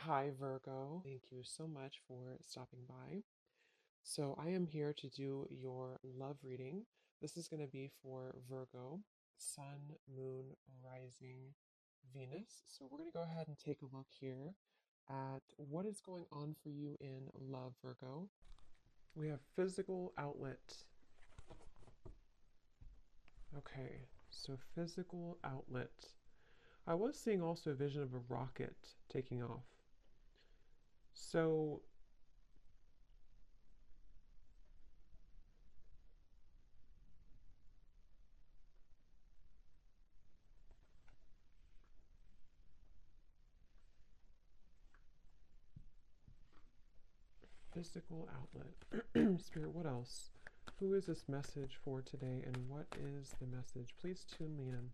Hi, Virgo. Thank you so much for stopping by. So, I am here to do your love reading. This is going to be for Virgo, Sun, Moon, Rising, Venus. So, we're going to go ahead and take a look here at what is going on for you in love, Virgo. We have physical outlet. Okay, so physical outlet. I was seeing also a vision of a rocket taking off. So, physical outlet. Spirit, what else? Who is this message for today and what is the message? Please tune me in.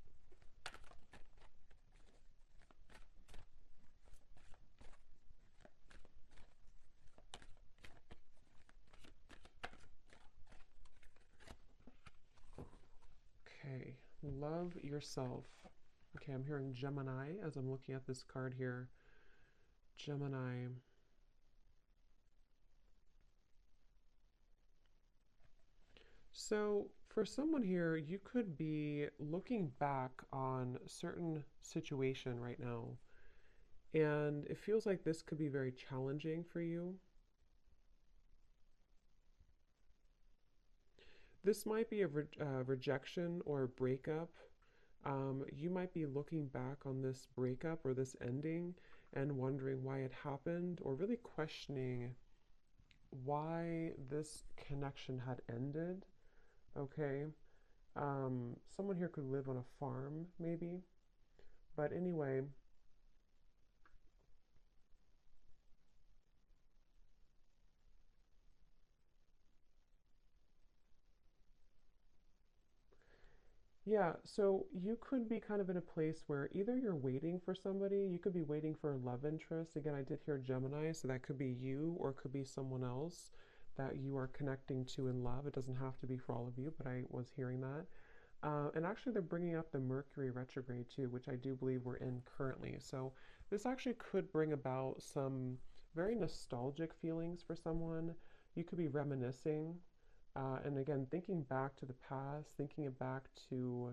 Okay, love yourself. Okay, I'm hearing Gemini as I'm looking at this card here. Gemini. So, for someone here, you could be looking back on a certain situation right now, and it feels like this could be very challenging for you. This might be a rejection or a breakup. You might be looking back on this breakup or this ending and wondering why it happened, or really questioning why this connection had ended. Okay. Someone here could live on a farm, maybe. But anyway, yeah, so you could be kind of in a place where either you're waiting for somebody, you could be waiting for a love interest. Again, I did hear Gemini, so that could be you or it could be someone else that you are connecting to in love. It doesn't have to be for all of you, but I was hearing that. And actually, they're bringing up the Mercury retrograde too, which I do believe we're in currently. So this actually could bring about some very nostalgic feelings for someone. You could be reminiscing and again, thinking back to the past, thinking it back to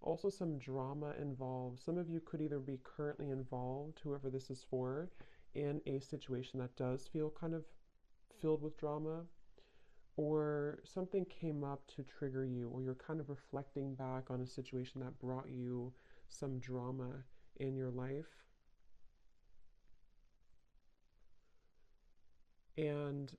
also some drama involved. Some of you could either be currently involved, whoever this is for, in a situation that does feel kind of filled with drama, or something came up to trigger you, or you're kind of reflecting back on a situation that brought you some drama in your life. And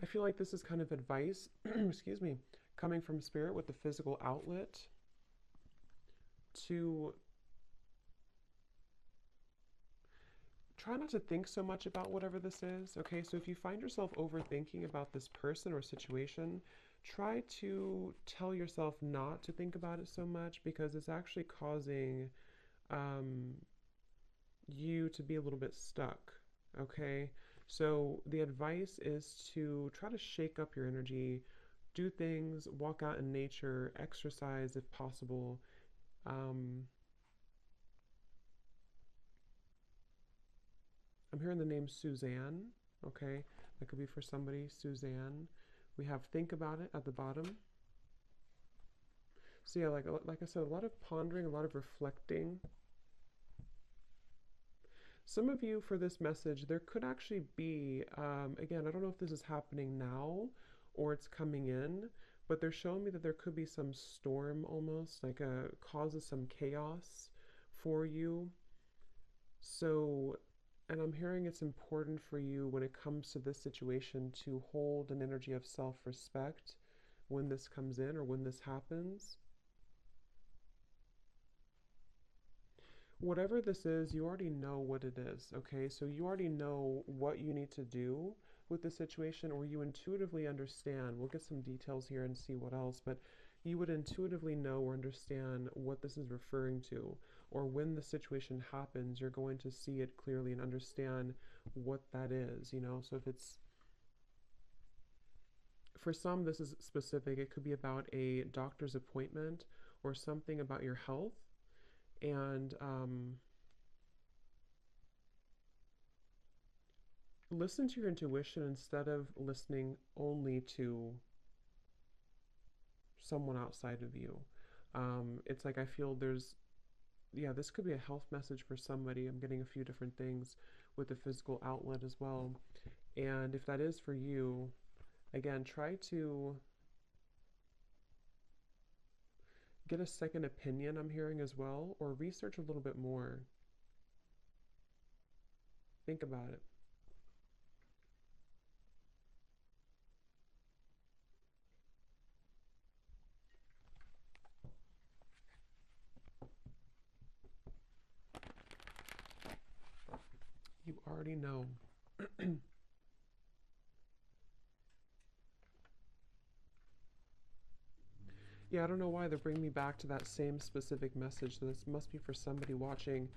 I feel like this is kind of advice, excuse me, coming from spirit with the physical outlet to try not to think so much about whatever this is. Okay, so if you find yourself overthinking about this person or situation, try to tell yourself not to think about it so much because it's actually causing um, you to be a little bit stuck. Okay, so the advice is to try to shake up your energy, do things, walk out in nature, exercise if possible. Um, I'm hearing the name Suzanne. Okay, that could be for somebody. Suzanne. We have think about it at the bottom. So yeah, like I said, a lot of pondering, a lot of reflecting. Some of you for this message, there could actually be, again, I don't know if this is happening now or it's coming in, but they're showing me that there could be some storm almost, like a causes some chaos for you. So, and I'm hearing it's important for you when it comes to this situation to hold an energy of self-respect when this comes in or when this happens. Whatever this is, you already know what it is, okay? So you already know what you need to do with the situation, or you intuitively understand. We'll get some details here and see what else, but you would intuitively know or understand what this is referring to, or when the situation happens, you're going to see it clearly and understand what that is, you know? So if it's For some, this is specific. It could be about a doctor's appointment or something about your health. And listen to your intuition instead of listening only to someone outside of you. It's like I feel there's, yeah, this could be a health message for somebody. I'm getting a few different things with the physical outlet as well. And if that is for you, again, try to get a second opinion, I'm hearing as well, or research a little bit more. Think about it. You already know. Yeah, I don't know why they're bringing me back to that same specific message. So this must be for somebody watching.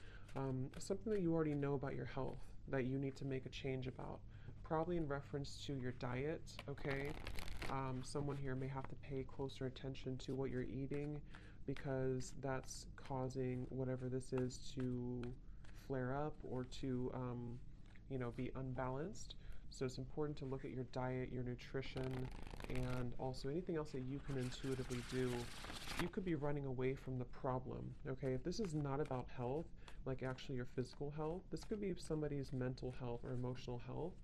Something that you already know about your health that you need to make a change about. Probably in reference to your diet, okay? Someone here may have to pay closer attention to what you're eating because that's causing whatever this is to flare up or to, be unbalanced. So it's important to look at your diet, your nutrition, and also anything else that you can intuitively do. You could be running away from the problem, okay? If this is not about health, like actually your physical health, this could be somebody's mental health or emotional health.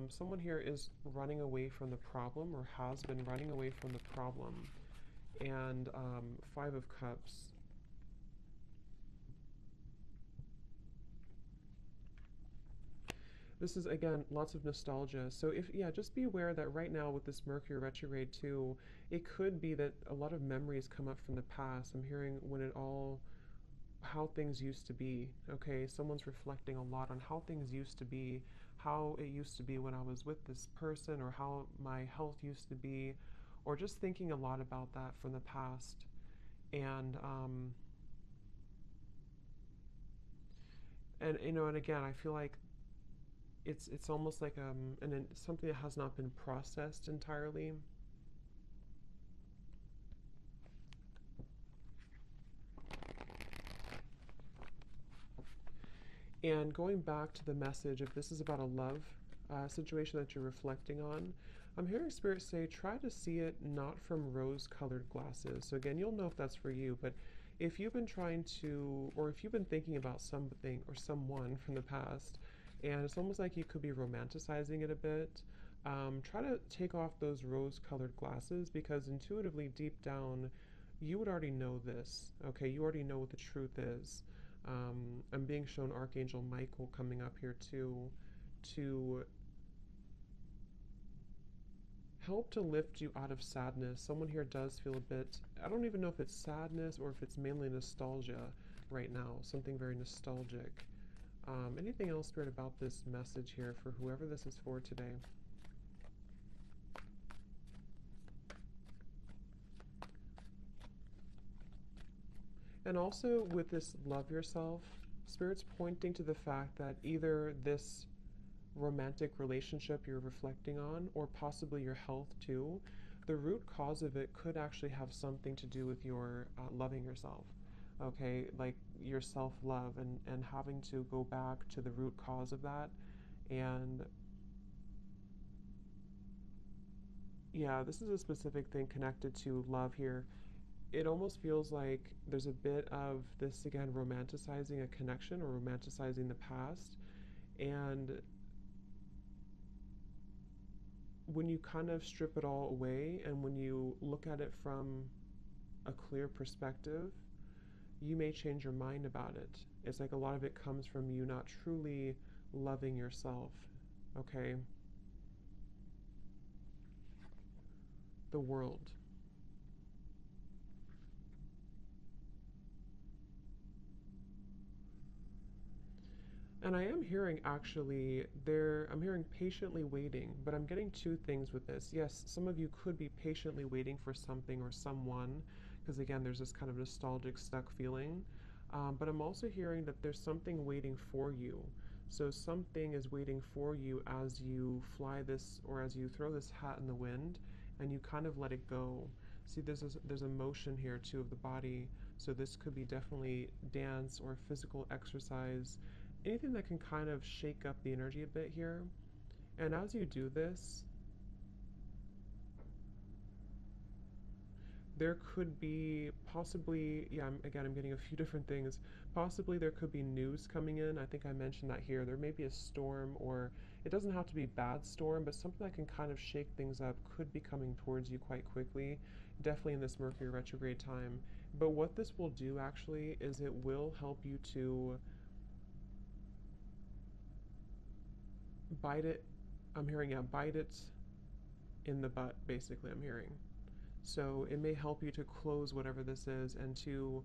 Someone here is running away from the problem or has been running away from the problem. And Five of Cups. This is, again, lots of nostalgia. So yeah, just be aware that right now with this Mercury retrograde too, it could be that a lot of memories come up from the past. I'm hearing how things used to be. Okay, someone's reflecting a lot on how things used to be, how it used to be when I was with this person, or how my health used to be, or just thinking a lot about that from the past. And and again, I feel like it's almost like something that has not been processed entirely. And going back to the message, if this is about a love situation that you're reflecting on, I'm hearing Spirit say try to see it not from rose colored glasses. So, again, you'll know if that's for you, but if you've been trying to, or if you've been thinking about something or someone from the past, and it's almost like you could be romanticizing it a bit, try to take off those rose colored glasses because intuitively, deep down, you would already know this. Okay, you already know what the truth is. I'm being shown Archangel Michael coming up here too to help to lift you out of sadness. Someone here does feel a bit, I don't even know if it's sadness or if it's mainly nostalgia right now, something very nostalgic. Anything else, Spirit, about this message here for whoever this is for today? And also with this love yourself, Spirit's pointing to the fact that either this romantic relationship you're reflecting on, or possibly your health too, the root cause of it could actually have something to do with your loving yourself. Okay, like your self love and having to go back to the root cause of that. And yeah, this is a specific thing connected to love here. It almost feels like there's a bit of this, again, romanticizing a connection or romanticizing the past. And when you kind of strip it all away and when you look at it from a clear perspective, you may change your mind about it. It's like a lot of it comes from you not truly loving yourself, okay? The world. And I am hearing actually I'm hearing patiently waiting, but I'm getting two things with this. Yes, some of you could be patiently waiting for something or someone, because again, there's this kind of nostalgic stuck feeling. But I'm also hearing that there's something waiting for you. So something is waiting for you as you fly this or as you throw this hat in the wind and you kind of let it go. See, there's a motion here too of the body, so this could be definitely dance or physical exercise, anything that can kind of shake up the energy a bit here. And as you do this, there could be possibly, yeah, again, I'm getting a few different things. Possibly there could be news coming in. I think I mentioned that here. There may be a storm, or it doesn't have to be bad storm, but something that can kind of shake things up could be coming towards you quite quickly, definitely in this Mercury retrograde time. But what this will do actually is it will help you to bite it. I'm hearing, yeah, bite it in the butt, basically, I'm hearing. So it may help you to close whatever this is and to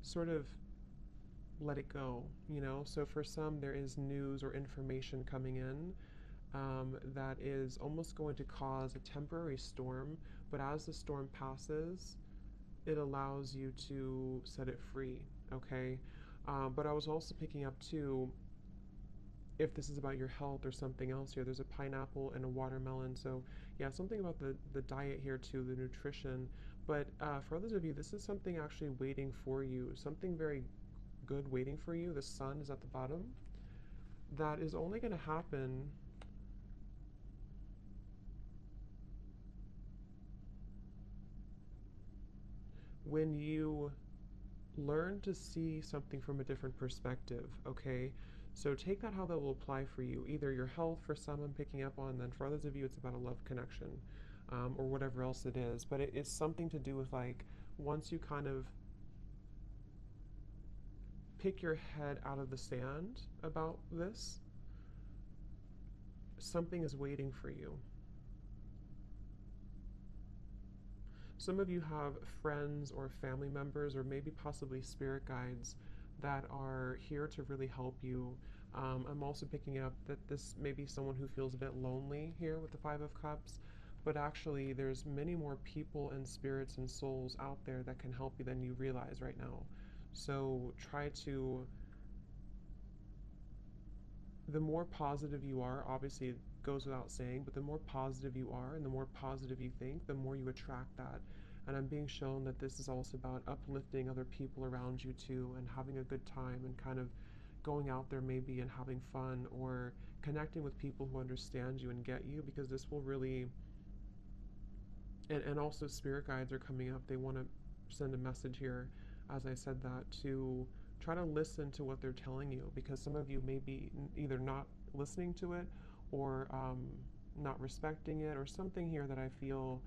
sort of let it go, you know? So for some, there is news or information coming in that is almost going to cause a temporary storm, but as the storm passes, it allows you to set it free, okay? But I was also picking up too, if this is about your health or something else here, there's a pineapple and a watermelon. So yeah, something about the diet here too, the nutrition. But for others of you, this is something actually waiting for you, something very good waiting for you. The sun is at the bottom. That is only going to happen when you learn to see something from a different perspective, okay? So take that how that will apply for you. Either your health, for some I'm picking up on, then for others of you, it's about a love connection, or whatever else it is. But it is something to do with like, once you kind of pick your head out of the sand about this, something is waiting for you. Some of you have friends or family members, or maybe possibly spirit guides that are here to really help you. I'm also picking up that this may be someone who feels a bit lonely here with the Five of Cups, but actually there's many more people and spirits and souls out there that can help you than you realize right now. So try to, the more positive you are, obviously it goes without saying, but the more positive you are and the more positive you think, the more you attract that. And I'm being shown that this is also about uplifting other people around you too, and having a good time, and kind of going out there maybe and having fun, or connecting with people who understand you and get you, because this will really, and also spirit guides are coming up. They want to send a message here, as I said that, to try to listen to what they're telling you, because some of you may be either not listening to it, or not respecting it, or something here that I feel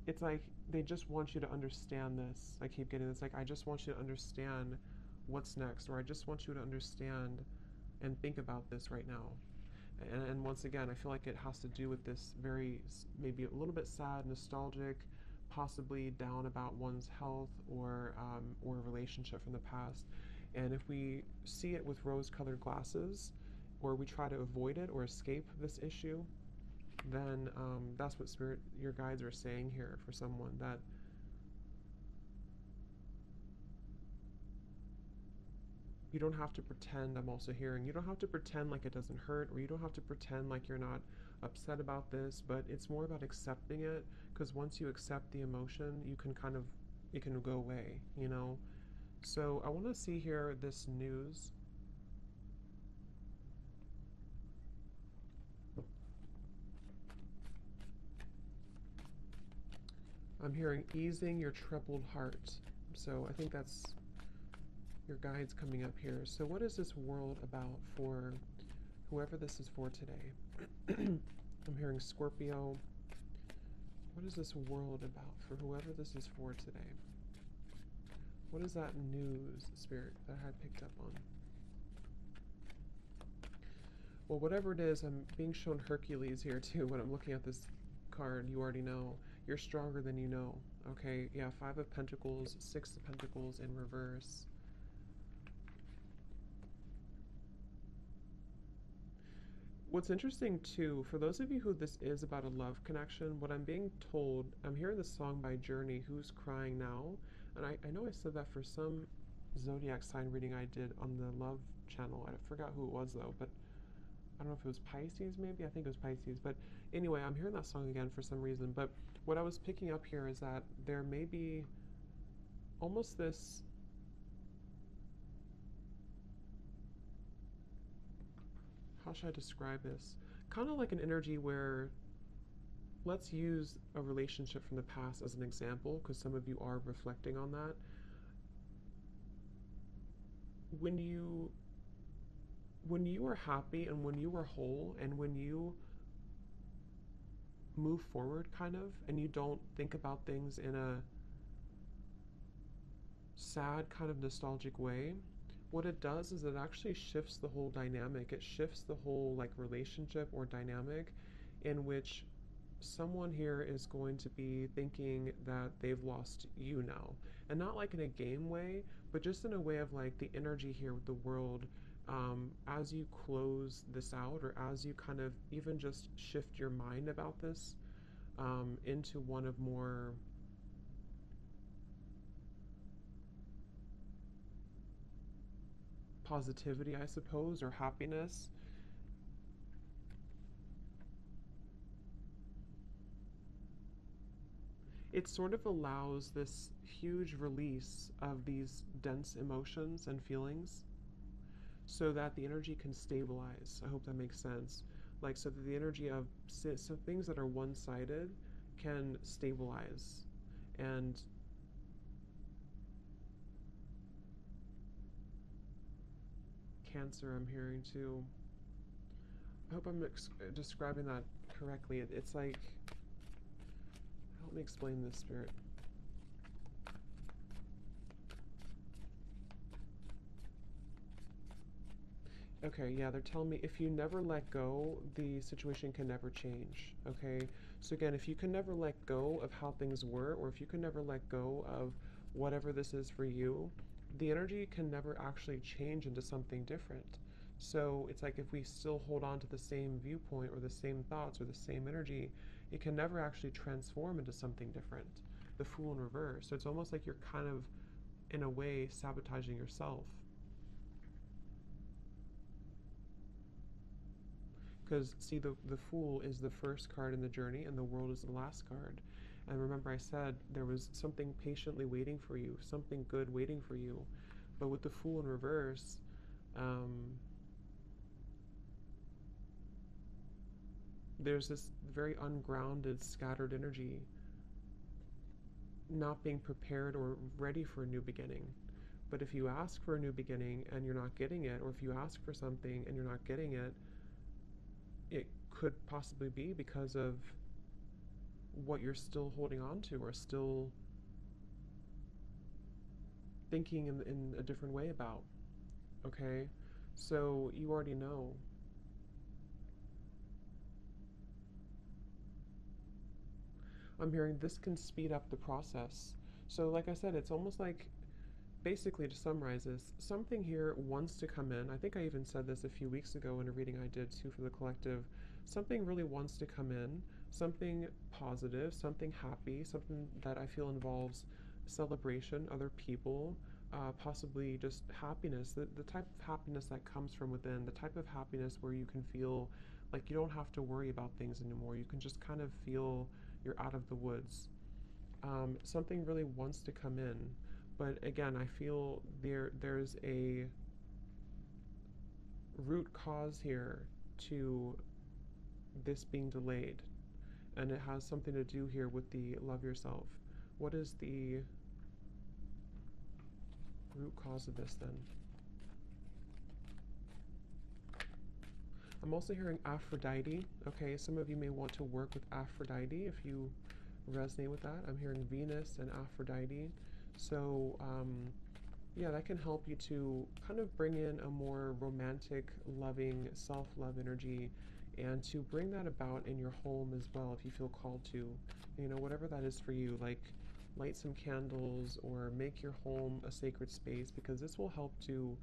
it's like they just want you to understand this. I keep getting this, like, I just want you to understand what's next, or I just want you to understand and think about this right now. And once again, I feel like it has to do with this very, maybe a little bit sad, nostalgic, possibly down about one's health, or a relationship from the past. And if we see it with rose-colored glasses, or we try to avoid it or escape this issue, then that's what spirit, your guides are saying here for someone, that you don't have to pretend. I'm also hearing you don't have to pretend like it doesn't hurt, or you don't have to pretend like you're not upset about this, but it's more about accepting it, because once you accept the emotion, you can kind of, it can go away, you know? So I want to see here this news. I'm hearing easing your troubled heart. So I think that's your guides coming up here. So what is this world about for whoever this is for today? I'm hearing Scorpio. What is this world about for whoever this is for today? What is that news, Spirit, that I picked up on? Well, whatever it is, I'm being shown Hercules here too when I'm looking at this card. You already know. You're stronger than you know. Okay, yeah, Five of Pentacles, Six of Pentacles in reverse. What's interesting too, for those of you who this is about a love connection, what I'm being told, I'm hearing this song by Journey, Who's Crying Now? And I know I said that for some zodiac sign reading I did on the love channel. I forgot who it was though, but I don't know if it was Pisces, maybe. I think it was Pisces. But anyway, I'm hearing that song again for some reason. But what I was picking up here is that there may be almost this, how should I describe this? Kind of like an energy where, let's use a relationship from the past as an example, because some of you are reflecting on that. When you when you are happy and when you are whole and when you move forward kind of and you don't think about things in a sad kind of nostalgic way, what it does is it actually shifts the whole dynamic. It shifts the whole like relationship or dynamic in which someone here is going to be thinking that they've lost you now. And not like in a game way, but just in a way of like the energy here with the world, as you close this out or as you kind of even just shift your mind about this, into one of more positivity, I suppose, or happiness. It sort of allows this huge release of these dense emotions and feelings so that the energy can stabilize. I hope that makes sense. Like, so that the energy of so things that are one sided can stabilize. And Cancer, I'm hearing too. I hope I'm describing that correctly. It's like, help me explain this, Spirit. Okay, yeah, they're telling me if you never let go, the situation can never change. Okay, so again, if you can never let go of how things were, or if you can never let go of whatever this is for you, the energy can never actually change into something different. So it's like if we still hold on to the same viewpoint or the same thoughts or the same energy, it can never actually transform into something different. The Fool in reverse. So it's almost like you're kind of, in a way, sabotaging yourself. Because, see, the Fool is the first card in the journey, and the World is the last card. And remember, I said there was something patiently waiting for you, something good waiting for you. But with the Fool in reverse, um, there's this very ungrounded, scattered energy, not being prepared or ready for a new beginning. But if you ask for a new beginning and you're not getting it, or if you ask for something and you're not getting it, it could possibly be because of what you're still holding on to or still thinking in a different way about. Okay? So you already know. I'm hearing this can speed up the process. So, like I said, it's almost like, basically, to summarize this, something here wants to come in. I think I even said this a few weeks ago in a reading I did too for the collective. Something really wants to come in, something positive, something happy, something that I feel involves celebration, other people, possibly just happiness, the type of happiness that comes from within, the type of happiness where you can feel like you don't have to worry about things anymore. You can just kind of feel you're out of the woods. Something really wants to come in, but again, I feel there's a root cause here to this being delayed, and it has something to do here with the love yourself. What is the root cause of this then? I'm also hearing Aphrodite. Okay, some of you may want to work with Aphrodite if you resonate with that. I'm hearing Venus and Aphrodite. So, yeah, that can help you to kind of bring in a more romantic, loving, self love energy and to bring that about in your home as well if you feel called to. You know, whatever that is for you, like light some candles or make your home a sacred space because this will help to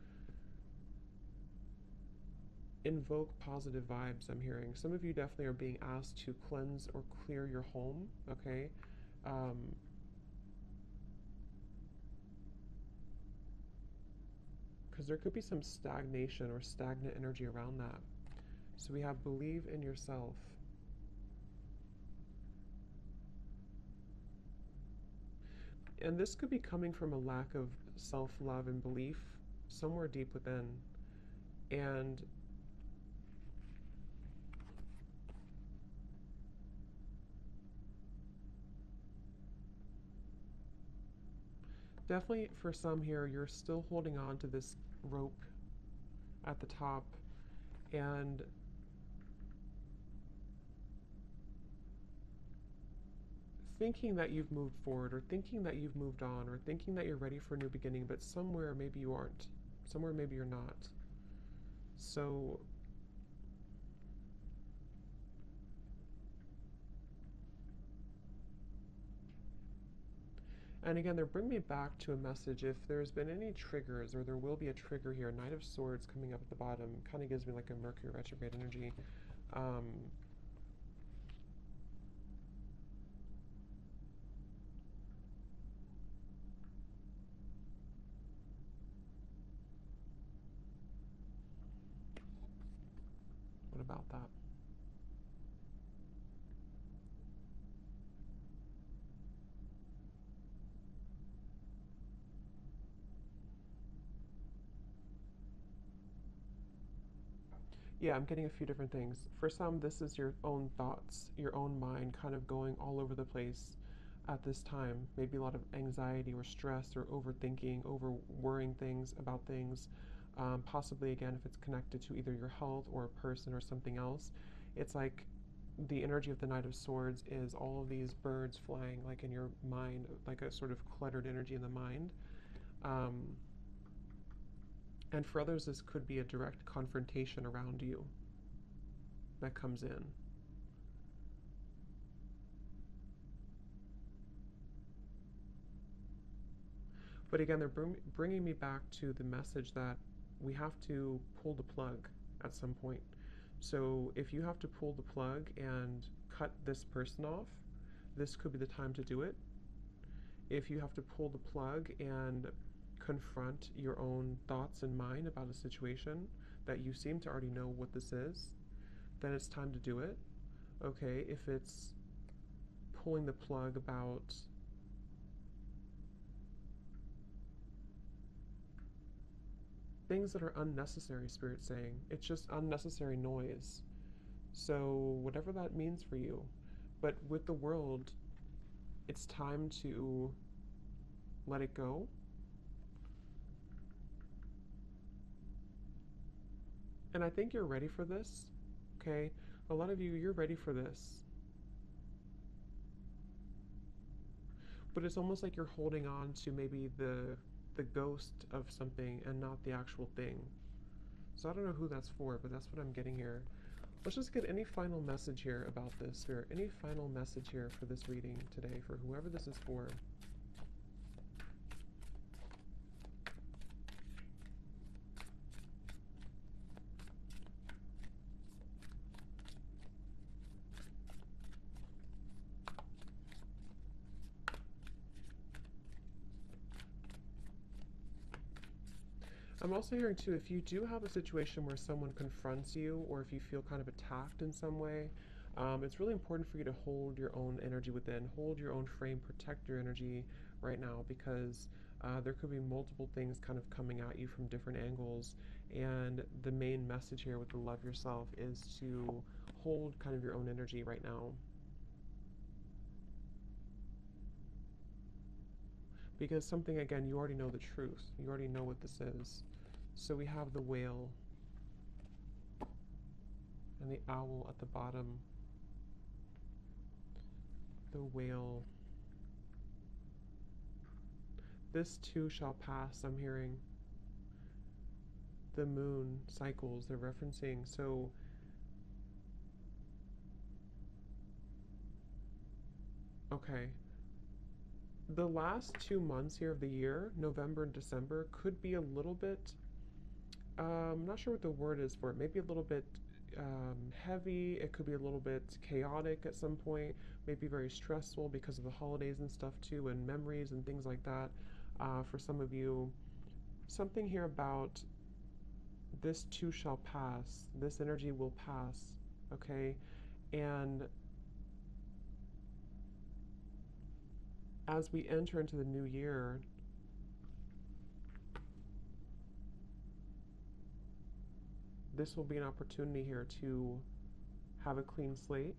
invoke positive vibes. I'm hearing some of you definitely are being asked to cleanse or clear your home. Okay, um, because there could be some stagnation or stagnant energy around that. So we have believe in yourself. And this could be coming from a lack of self-love and belief somewhere deep within. And definitely for some here, you're still holding on to this rope at the top, and thinking that you've moved forward, or thinking that you've moved on, or thinking that you're ready for a new beginning, but somewhere maybe you aren't. Somewhere maybe you're not. So, and again, they're bringing me back to a message. If there's been any triggers, or there will be a trigger here, Knight of Swords coming up at the bottom, kind of gives me like a Mercury retrograde energy. Um, what about that? Yeah, I'm getting a few different things. For some, this is your own thoughts, your own mind kind of going all over the place at this time. Maybe a lot of anxiety or stress or overthinking, over worrying things about things. Possibly, again, if it's connected to either your health or a person or something else, it's like the energy of the Knight of Swords is all of these birds flying, like in your mind, like a sort of cluttered energy in the mind. Um, and for others, this could be a direct confrontation around you that comes in. But again, they're bringing me back to the message that we have to pull the plug at some point. So if you have to pull the plug and cut this person off, this could be the time to do it. If you have to pull the plug and confront your own thoughts and mind about a situation that you seem to already know what this is, then it's time to do it. Okay, if it's pulling the plug about things that are unnecessary, Spirit saying, it's just unnecessary noise. So, whatever that means for you. But with the world, it's time to let it go. And I think you're ready for this. Okay? A lot of you, you're ready for this. But it's almost like you're holding on to maybe the ghost of something and not the actual thing. So I don't know who that's for, but that's what I'm getting here. Let's just get any final message here about this, Spirit. Any final message here for this reading today, for whoever this is for. I'm also hearing too, if you do have a situation where someone confronts you, or if you feel kind of attacked in some way, it's really important for you to hold your own energy within, hold your own frame, protect your energy right now, because there could be multiple things kind of coming at you from different angles. And the main message here with the love yourself is to hold kind of your own energy right now. Because something, again, you already know the truth. You already know what this is. So we have the whale and the owl at the bottom. The whale. This too shall pass, I'm hearing. The moon cycles, they're referencing. So okay. The last 2 months here of the year, November and December, could be a little bit, I'm not sure what the word is for it, maybe a little bit heavy. It could be a little bit chaotic at some point, maybe very stressful because of the holidays and stuff too, and memories and things like that. For some of you, something here about this too shall pass. This energy will pass, okay? And as we enter into the new year, this will be an opportunity here to have a clean slate.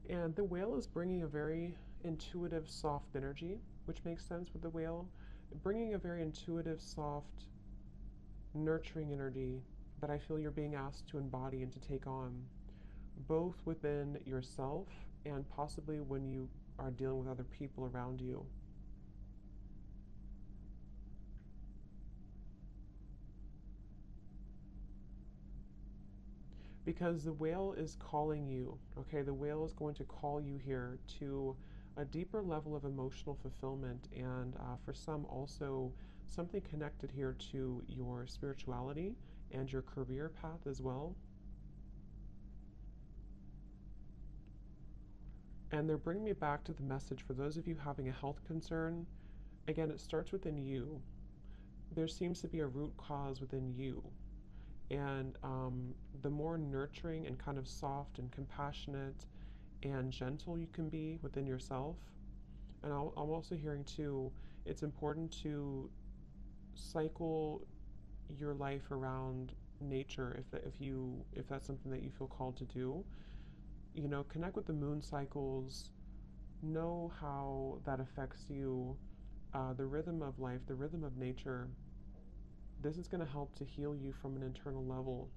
And the whale is bringing a very intuitive, soft energy, which makes sense with the whale. Bringing a very intuitive, soft, nurturing energy that I feel you're being asked to embody and to take on, both within yourself and possibly when you are dealing with other people around you. Because the whale is calling you, okay? The whale is going to call you here to a deeper level of emotional fulfillment, and for some also something connected here to your spirituality and your career path as well. And they're bringing me back to the message for those of you having a health concern. Again, it starts within you. There seems to be a root cause within you. And the more nurturing and kind of soft and compassionate and gentle you can be within yourself. And I'm also hearing too, it's important to cycle your life around nature if that's something that you feel called to do. You know, connect with the moon cycles, know how that affects you, the rhythm of life, the rhythm of nature. This is going to help to heal you from an internal level.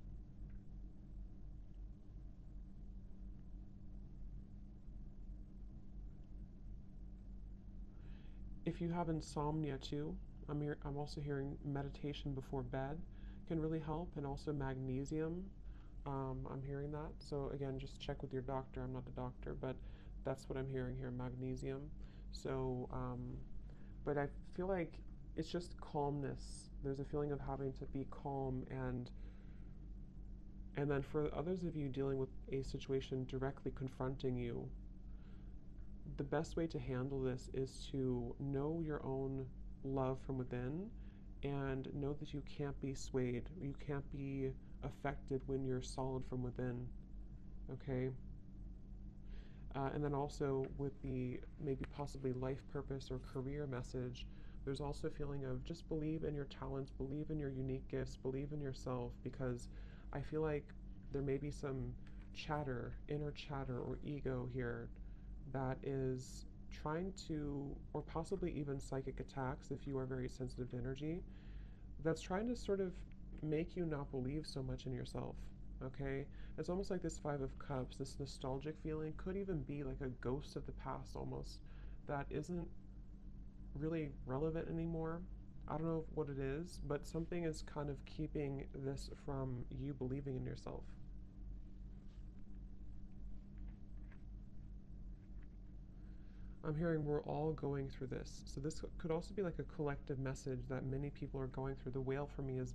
If you have insomnia too, I'm also hearing meditation before bed can really help, and also magnesium. I'm hearing that. So again, just check with your doctor. I'm not a doctor, but that's what I'm hearing here, magnesium. So, but I feel like it's just calmness. There's a feeling of having to be calm, and then for others of you dealing with a situation directly confronting you, the best way to handle this is to know your own love from within and know that you can't be swayed. You can't be affected when you're solid from within. Okay? And then also with the maybe possibly life purpose or career message, there's also a feeling of just believe in your talents, believe in your unique gifts, believe in yourself, because I feel like there may be some chatter, inner chatter or ego here that is trying to, or possibly even psychic attacks if you are very sensitive to energy, that's trying to sort of make you not believe so much in yourself. Okay? It's almost like this Five of Cups, this nostalgic feeling could even be like a ghost of the past almost that isn't really relevant anymore. I don't know what it is, but something is kind of keeping this from you believing in yourself. I'm hearing we're all going through this. So this could also be like a collective message that many people are going through. The whale for me is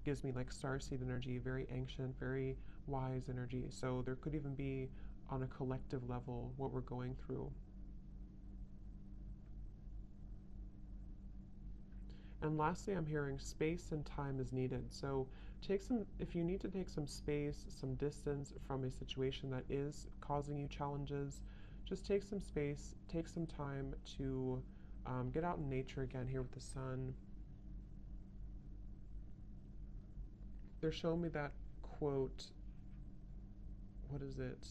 gives me like starseed energy, very ancient, very wise energy. So there could even be on a collective level what we're going through. And lastly, I'm hearing space and time is needed. So if you need to take some space, some distance from a situation that is causing you challenges, just take some space, take some time to get out in nature again here with the sun. They're showing me that quote, what is it?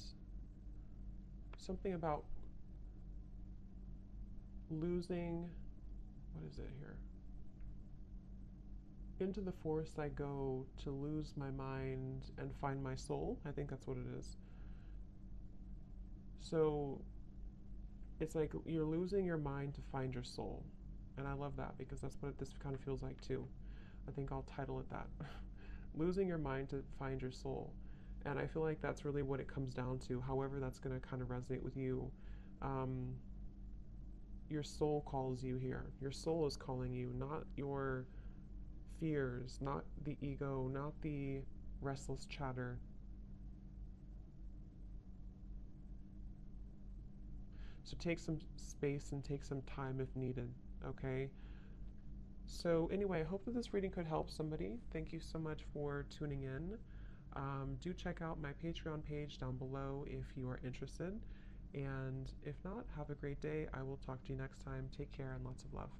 Something about losing, what is it here? Into the forest I go to lose my mind and find my soul. I think that's what it is. So it's like you're losing your mind to find your soul. And I love that because that's what this kind of feels like too. I think I'll title it that. Losing your mind to find your soul. And I feel like that's really what it comes down to. However, that's going to kind of resonate with you. Your soul calls you here. Your soul is calling you, not your fears, not the ego, not the restless chatter. So take some space and take some time if needed, okay? So, anyway, I hope that this reading could help somebody. Thank you so much for tuning in. Do check out my Patreon page down below if you are interested. And if not, have a great day. I will talk to you next time. Take care and lots of love.